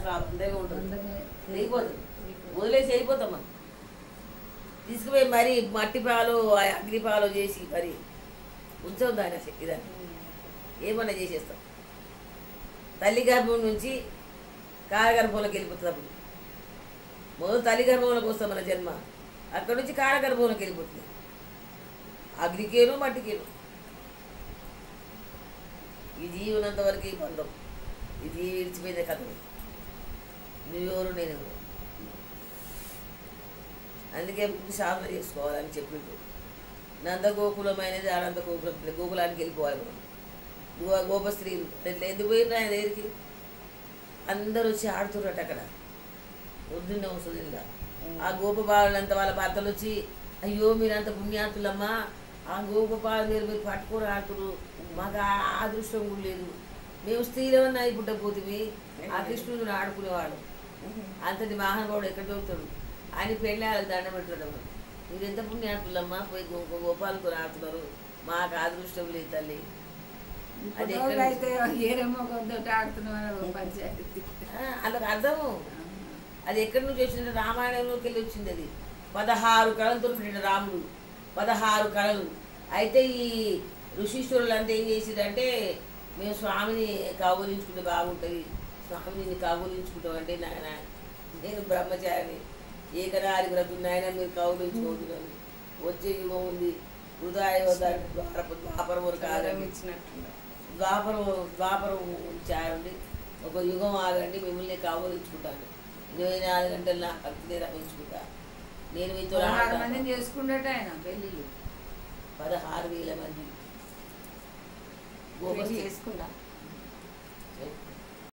అసలు అందరికీ ఉంటుంది వెళ్ళిపోతుంది వదిలేసి వెళ్ళిపోతాం మనం తీసుకుపోయి మరి మట్టి పాలు అగ్ని పాలు చేసి మరి ఉంచం దాని ఇదాన్ని ఏమన్నా చేసేస్తాం తల్లి గర్భం నుంచి కారగర్భంలోకి వెళ్ళిపోతుంది అప్పుడు మొదలు తల్లి గర్భంలోకి వస్తాం మన జన్మ అక్కడ నుంచి కారగర్భంలోకి వెళ్ళిపోతుంది అగ్నికేను మట్టికేను ఈ జీవి ఉన్నంత వరకు ఈ బంధం ఈ జీవి విడిచిపోయిన కథలు నువ్వెవరు నేనెవరు అందుకే సాధన చేసుకోవాలని చెప్పిండు నంద గోకులమైనది అనంత గోకులం గోకులానికి వెళ్ళిపోవాలి మనం గోపస్త్రీలు ఇట్లా ఎందుకు పోయినా ఆయన దగ్గరికి అందరూ వచ్చి ఆడుతున్నట్టు అక్కడ పొద్దున్నే వస్తుందిగా ఆ గోపబాలులంతా వాళ్ళ భర్తలు వచ్చి అయ్యో మీరంత పుణ్యాతులమ్మా ఆ గోపబాలు మీరు పట్టుకొని ఆడుతురు మాకు ఆ అదృష్టం కూడా లేదు మేము స్త్రీలేమన్నా పుట్టపోతుంది ఆ కృష్ణుడు ఆడుకునేవాడు అంతటి మహానుభావుడు ఎక్కడ దొరుకుతాడు ఆయన పెళ్ళి వాళ్ళకి దండం పెట్టడం మీరు ఎంత పుణ్యాతులమ్మా పోయి గోపాలతో ఆడుతున్నారు మాకు అదృష్టం లేదు తల్లి అది వాళ్ళకి అర్థము అది ఎక్కడి నుంచి వచ్చిందంటే రామాయణంలోకి వెళ్ళి వచ్చింది అది 16 కళలతో పెట్టిన రాముడు 16 కళలు అయితే ఈ ఋషీశ్వరులు అంతా ఏం చేసిరంటే మేము స్వామిని కౌగులించుకుంటే బాగుంటుంది స్వామిని కౌగులించుకుంటాం అంటే నాయన నేను బ్రహ్మచారిని ఏకనారి వ్రతం నాయన మీరు కౌగులించుకుంటున్నాను వచ్చే యుగం ఉంది హృదయ ద్వాపరం వరకు ఆరంభించినట్టు ద్వాపరం చాయండి ఒక యుగం ఆగండి మిమ్మల్ని కౌగులించుకుంటాను 24 గంటలు నా భక్తిని రమించుకుంటా నేను మీతో చేసుకుంటాట ఆయన పెళ్ళిళ్ళు 16,000 మంది చేసుకుంటా